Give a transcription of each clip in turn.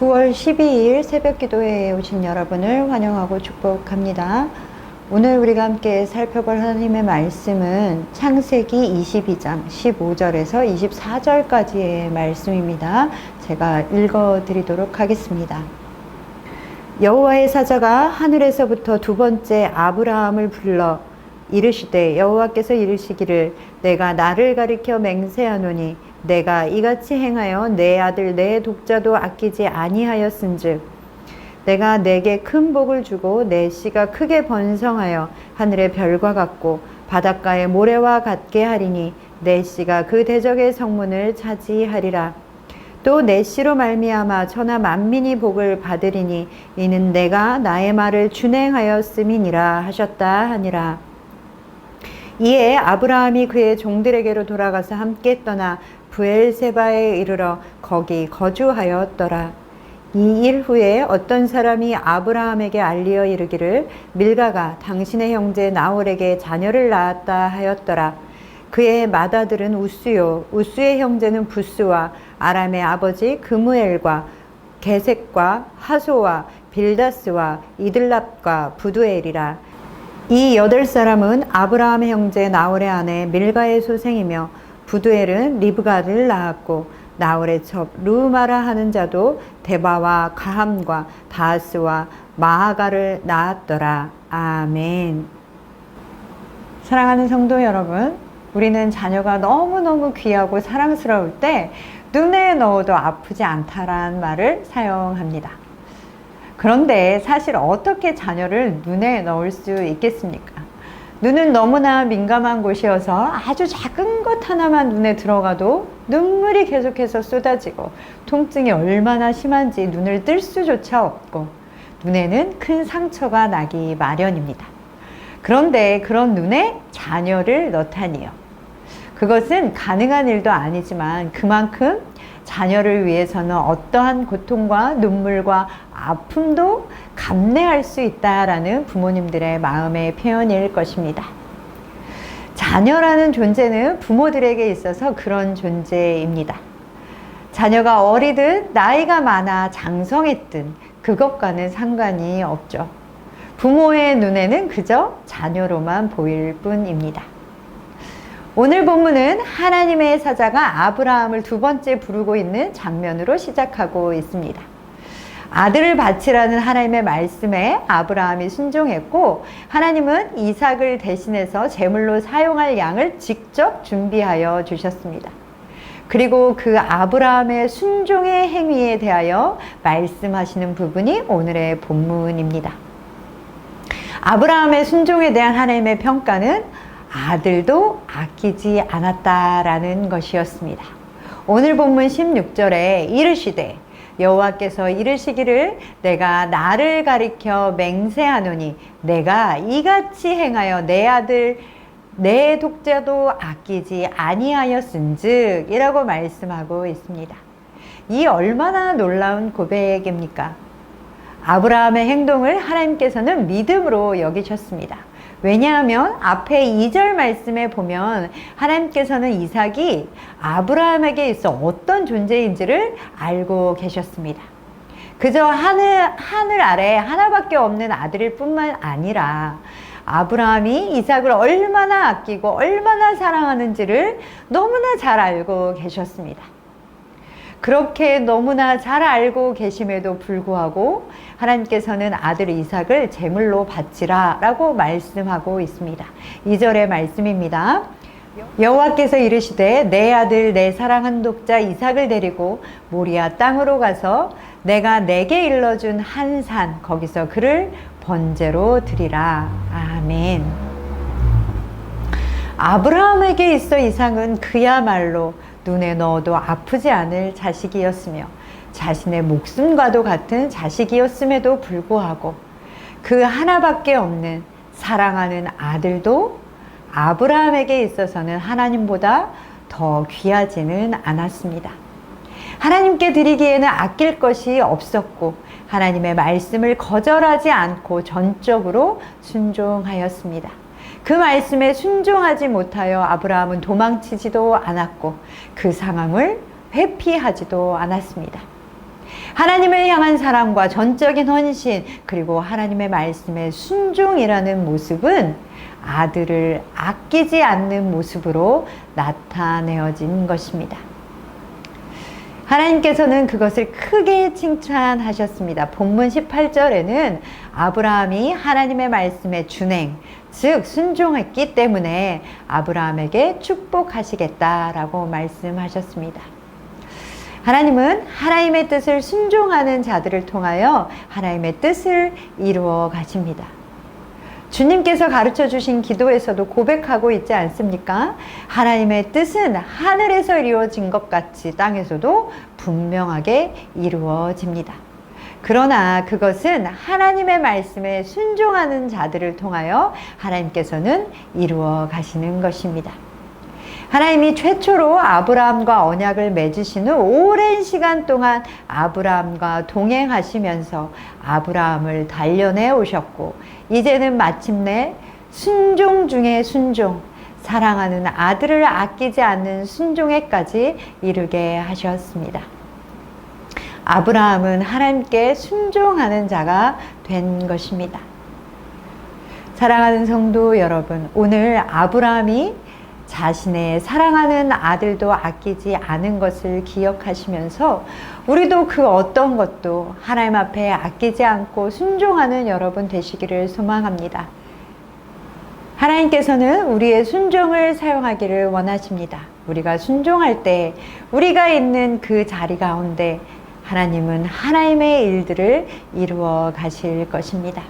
9월 12일 새벽 기도회에 오신 여러분을 환영하고 축복합니다. 오늘 우리가 함께 살펴볼 하나님의 말씀은 창세기 22장 15절에서 24절까지의 말씀입니다. 제가 읽어 드리도록 하겠습니다. 여호와의 사자가 하늘에서부터 두 번째 아브라함을 불러 이르시되 여호와께서 이르시기를 내가 나를 가리켜 맹세하노니 내가 이같이 행하여 내 아들 내 독자도 아끼지 아니하였은즉 내가 내게 큰 복을 주고 내 씨가 크게 번성하여 하늘의 별과 같고 바닷가의 모래와 같게 하리니 내 씨가 그 대적의 성문을 차지하리라. 또 내 씨로 말미암아 천하 만민이 복을 받으리니 이는 내가 나의 말을 준행하였음이니라 하셨다 하니라. 이에 아브라함이 그의 종들에게로 돌아가서 함께 떠나 브엘세바에 이르러 거기 거주하였더라. 이 일 후에 어떤 사람이 아브라함에게 알리어 이르기를 밀가가 당신의 형제 나홀에게 자녀를 낳았다 하였더라. 그의 맏아들은 우스요 우스의 형제는 부스와 아람의 아버지 그무엘과 게색과 하소와 빌다스와 이들랍과 부두엘이라. 이 8사람은 아브라함의 형제 나홀의 아내 밀가의 소생이며 부두엘은 리브가를 낳았고 나홀의 첩 루마라 하는 자도 데바와 가함과 다스와 마하가를 낳았더라. 아멘. 사랑하는 성도 여러분, 우리는 자녀가 너무너무 귀하고 사랑스러울 때 눈에 넣어도 아프지 않다라는 말을 사용합니다. 그런데 사실 어떻게 자녀를 눈에 넣을 수 있겠습니까? 눈은 너무나 민감한 곳이어서 아주 작은 것 하나만 눈에 들어가도 눈물이 계속해서 쏟아지고 통증이 얼마나 심한지 눈을 뜰 수조차 없고 눈에는 큰 상처가 나기 마련입니다. 그런데 그런 눈에 자녀를 넣다니요. 그것은 가능한 일도 아니지만 그만큼 자녀를 위해서는 어떠한 고통과 눈물과 아픔도 감내할 수 있다라는 부모님들의 마음의 표현일 것입니다. 자녀라는 존재는 부모들에게 있어서 그런 존재입니다. 자녀가 어리든 나이가 많아 장성했든 그것과는 상관이 없죠. 부모의 눈에는 그저 자녀로만 보일 뿐입니다. 오늘 본문은 하나님의 사자가 아브라함을 두 번째 부르고 있는 장면으로 시작하고 있습니다. 아들을 바치라는 하나님의 말씀에 아브라함이 순종했고 하나님은 이삭을 대신해서 제물로 사용할 양을 직접 준비하여 주셨습니다. 그리고 그 아브라함의 순종의 행위에 대하여 말씀하시는 부분이 오늘의 본문입니다. 아브라함의 순종에 대한 하나님의 평가는 아들도 아끼지 않았다라는 것이었습니다. 오늘 본문 16절에 이르시되 여호와께서 이르시기를 내가 나를 가리켜 맹세하노니 내가 이같이 행하여 내 아들 내 독자도 아끼지 아니하였은즉 이라고 말씀하고 있습니다. 이 얼마나 놀라운 고백입니까? 아브라함의 행동을 하나님께서는 믿음으로 여기셨습니다. 왜냐하면 앞에 2절 말씀에 보면 하나님께서는 이삭이 아브라함에게 있어 어떤 존재인지를 알고 계셨습니다. 그저 하늘 아래 하나밖에 없는 아들일 뿐만 아니라 아브라함이 이삭을 얼마나 아끼고 얼마나 사랑하는지를 너무나 잘 알고 계셨습니다. 그렇게 너무나 잘 알고 계심에도 불구하고 하나님께서는 아들 이삭을 제물로 바치라 라고 말씀하고 있습니다. 2절의 말씀입니다. 여호와께서 이르시되 내 아들 내 사랑한 독자 이삭을 데리고 모리아 땅으로 가서 내가 내게 일러준 한 산 거기서 그를 번제로 드리라. 아멘. 아브라함에게 있어 이삭은 그야말로 눈에 넣어도 아프지 않을 자식이었으며 자신의 목숨과도 같은 자식이었음에도 불구하고 그 하나밖에 없는 사랑하는 아들도 아브라함에게 있어서는 하나님보다 더 귀하지는 않았습니다. 하나님께 드리기에는 아낄 것이 없었고 하나님의 말씀을 거절하지 않고 전적으로 순종하였습니다. 그 말씀에 순종하지 못하여 아브라함은 도망치지도 않았고 그 상황을 회피하지도 않았습니다. 하나님을 향한 사랑과 전적인 헌신, 그리고 하나님의 말씀에 순종이라는 모습은 아들을 아끼지 않는 모습으로 나타내어진 것입니다. 하나님께서는 그것을 크게 칭찬하셨습니다. 본문 18절에는 아브라함이 하나님의 말씀에 준행, 즉 순종했기 때문에 아브라함에게 축복하시겠다라고 말씀하셨습니다. 하나님은 하나님의 뜻을 순종하는 자들을 통하여 하나님의 뜻을 이루어 가십니다. 주님께서 가르쳐 주신 기도에서도 고백하고 있지 않습니까? 하나님의 뜻은 하늘에서 이루어진 것 같이 땅에서도 분명하게 이루어집니다. 그러나 그것은 하나님의 말씀에 순종하는 자들을 통하여 하나님께서는 이루어 가시는 것입니다. 하나님이 최초로 아브라함과 언약을 맺으신 후 오랜 시간 동안 아브라함과 동행하시면서 아브라함을 단련해 오셨고, 이제는 마침내 순종 중에 순종, 사랑하는 아들을 아끼지 않는 순종에까지 이르게 하셨습니다. 아브라함은 하나님께 순종하는 자가 된 것입니다. 사랑하는 성도 여러분, 오늘 아브라함이 자신의 사랑하는 아들도 아끼지 않은 것을 기억하시면서 우리도 그 어떤 것도 하나님 앞에 아끼지 않고 순종하는 여러분 되시기를 소망합니다. 하나님께서는 우리의 순종을 사용하기를 원하십니다. 우리가 순종할 때 우리가 있는 그 자리 가운데 하나님은 하나님의 일들을 이루어 가실 것입니다.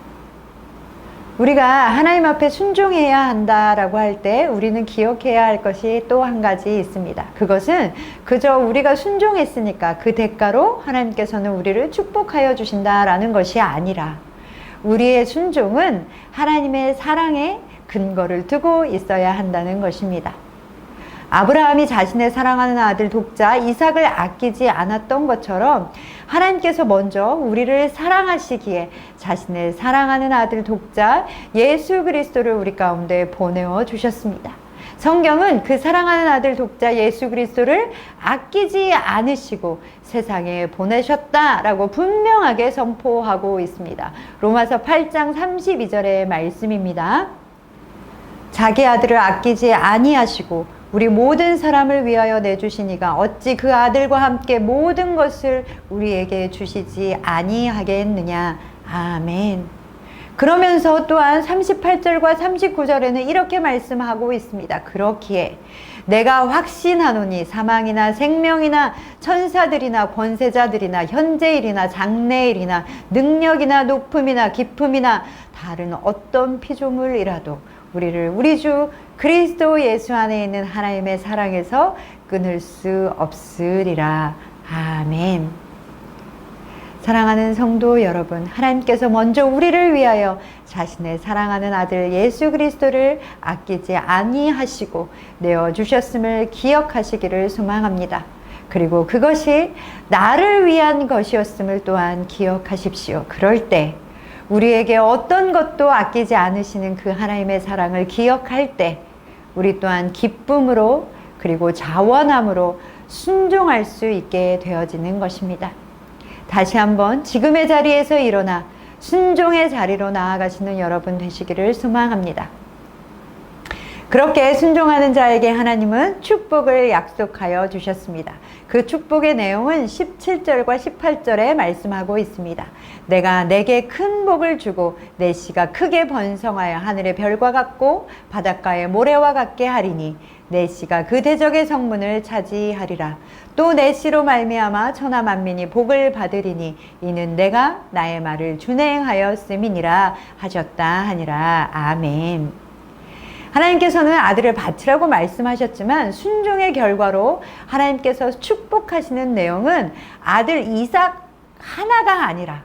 우리가 하나님 앞에 순종해야 한다라고 할 때 우리는 기억해야 할 것이 또 한 가지 있습니다. 그것은 그저 우리가 순종했으니까 그 대가로 하나님께서는 우리를 축복하여 주신다라는 것이 아니라, 우리의 순종은 하나님의 사랑에 근거를 두고 있어야 한다는 것입니다. 아브라함이 자신의 사랑하는 아들 독자 이삭을 아끼지 않았던 것처럼 하나님께서 먼저 우리를 사랑하시기에 자신의 사랑하는 아들 독자 예수 그리스도를 우리 가운데 보내어 주셨습니다. 성경은 그 사랑하는 아들 독자 예수 그리스도를 아끼지 않으시고 세상에 보내셨다라고 분명하게 선포하고 있습니다. 로마서 8장 32절의 말씀입니다. 자기 아들을 아끼지 아니하시고 우리 모든 사람을 위하여 내주시니가 어찌 그 아들과 함께 모든 것을 우리에게 주시지 아니하겠느냐. 아멘. 그러면서 또한 38절과 39절에는 이렇게 말씀하고 있습니다. 그렇기에 내가 확신하노니 사망이나 생명이나 천사들이나 권세자들이나 현재일이나 장래일이나 능력이나 높음이나 깊음이나 다른 어떤 피조물이라도 우리를 우리 주 그리스도 예수 안에 있는 하나님의 사랑에서 끊을 수 없으리라. 아멘. 사랑하는 성도 여러분, 하나님께서 먼저 우리를 위하여 자신의 사랑하는 아들 예수 그리스도를 아끼지 아니하시고 내어주셨음을 기억하시기를 소망합니다. 그리고 그것이 나를 위한 것이었음을 또한 기억하십시오. 그럴 때 우리에게 어떤 것도 아끼지 않으시는 그 하나님의 사랑을 기억할 때 우리 또한 기쁨으로 그리고 자원함으로 순종할 수 있게 되어지는 것입니다. 다시 한번 지금의 자리에서 일어나 순종의 자리로 나아가시는 여러분 되시기를 소망합니다. 그렇게 순종하는 자에게 하나님은 축복을 약속하여 주셨습니다. 그 축복의 내용은 17절과 18절에 말씀하고 있습니다. 내가 내게 큰 복을 주고 내 씨가 크게 번성하여 하늘의 별과 같고 바닷가의 모래와 같게 하리니 내 씨가 그 대적의 성문을 차지하리라. 또 내 씨로 말미암아 천하 만민이 복을 받으리니 이는 내가 나의 말을 준행하였음이니라 하셨다 하니라. 아멘. 하나님께서는 아들을 바치라고 말씀하셨지만 순종의 결과로 하나님께서 축복하시는 내용은 아들 이삭 하나가 아니라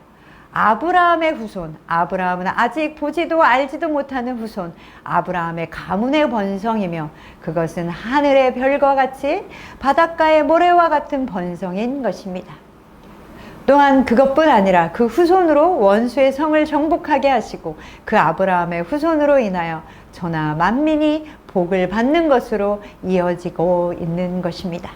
아브라함의 후손, 아브라함은 아직 보지도 알지도 못하는 후손, 아브라함의 가문의 번성이며 그것은 하늘의 별과 같이 바닷가의 모래와 같은 번성인 것입니다. 또한 그것뿐 아니라 그 후손으로 원수의 성을 정복하게 하시고 그 아브라함의 후손으로 인하여 천하 만민이 복을 받는 것으로 이어지고 있는 것입니다.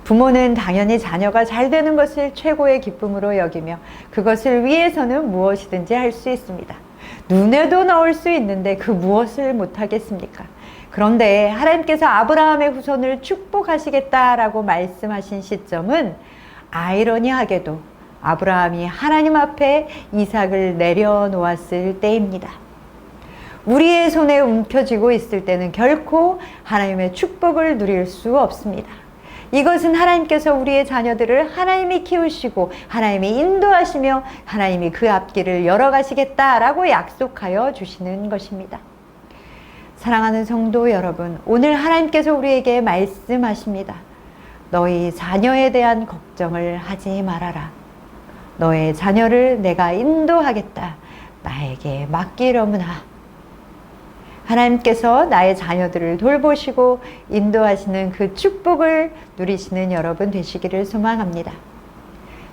부모는 당연히 자녀가 잘 되는 것을 최고의 기쁨으로 여기며 그것을 위해서는 무엇이든지 할 수 있습니다. 눈에도 넣을 수 있는데 그 무엇을 못하겠습니까? 그런데 하나님께서 아브라함의 후손을 축복하시겠다라고 말씀하신 시점은 아이러니하게도 아브라함이 하나님 앞에 이삭을 내려놓았을 때입니다. 우리의 손에 움켜쥐고 있을 때는 결코 하나님의 축복을 누릴 수 없습니다. 이것은 하나님께서 우리의 자녀들을 하나님이 키우시고 하나님이 인도하시며 하나님이 그 앞길을 열어가시겠다라고 약속하여 주시는 것입니다. 사랑하는 성도 여러분, 오늘 하나님께서 우리에게 말씀하십니다. 너희 자녀에 대한 걱정을 하지 말아라. 너의 자녀를 내가 인도하겠다. 나에게 맡기려무나. 하나님께서 나의 자녀들을 돌보시고 인도하시는 그 축복을 누리시는 여러분 되시기를 소망합니다.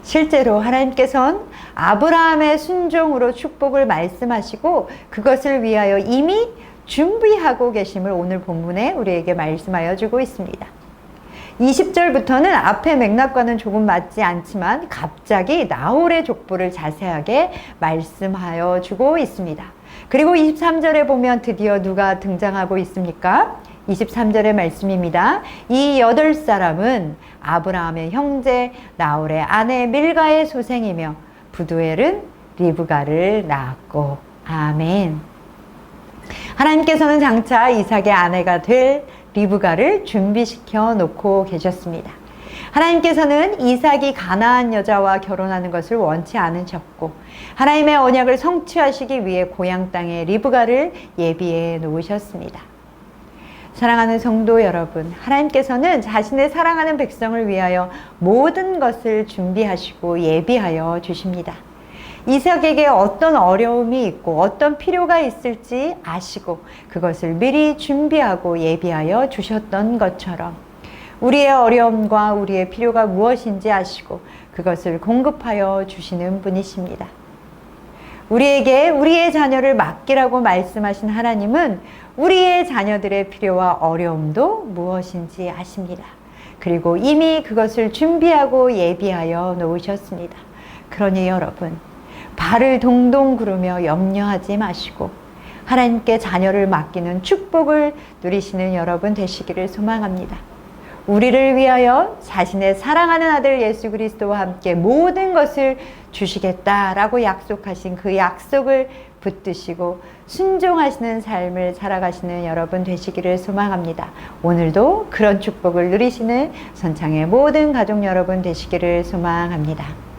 실제로 하나님께서는 아브라함의 순종으로 축복을 말씀하시고 그것을 위하여 이미 준비하고 계심을 오늘 본문에 우리에게 말씀하여 주고 있습니다. 20절부터는 앞의 맥락과는 조금 맞지 않지만 갑자기 나홀의 족보를 자세하게 말씀하여 주고 있습니다. 그리고 23절에 보면 드디어 누가 등장하고 있습니까? 23절의 말씀입니다. 이 8사람은 아브라함의 형제 나홀의 아내 밀가의 소생이며 부두엘은 리브가를 낳았고. 아멘. 하나님께서는 장차 이삭의 아내가 될 리브가를 준비시켜 놓고 계셨습니다. 하나님께서는 이삭이 가나안 여자와 결혼하는 것을 원치 않으셨고 하나님의 언약을 성취하시기 위해 고향 땅에 리브가를 예비해 놓으셨습니다. 사랑하는 성도 여러분, 하나님께서는 자신의 사랑하는 백성을 위하여 모든 것을 준비하시고 예비하여 주십니다. 이삭에게 어떤 어려움이 있고 어떤 필요가 있을지 아시고 그것을 미리 준비하고 예비하여 주셨던 것처럼 우리의 어려움과 우리의 필요가 무엇인지 아시고 그것을 공급하여 주시는 분이십니다. 우리에게 우리의 자녀를 맡기라고 말씀하신 하나님은 우리의 자녀들의 필요와 어려움도 무엇인지 아십니다. 그리고 이미 그것을 준비하고 예비하여 놓으셨습니다. 그러니 여러분, 발을 동동 구르며 염려하지 마시고 하나님께 자녀를 맡기는 축복을 누리시는 여러분 되시기를 소망합니다. 우리를 위하여 자신의 사랑하는 아들 예수 그리스도와 함께 모든 것을 주시겠다라고 약속하신 그 약속을 붙드시고 순종하시는 삶을 살아가시는 여러분 되시기를 소망합니다. 오늘도 그런 축복을 누리시는 선창의 모든 가족 여러분 되시기를 소망합니다.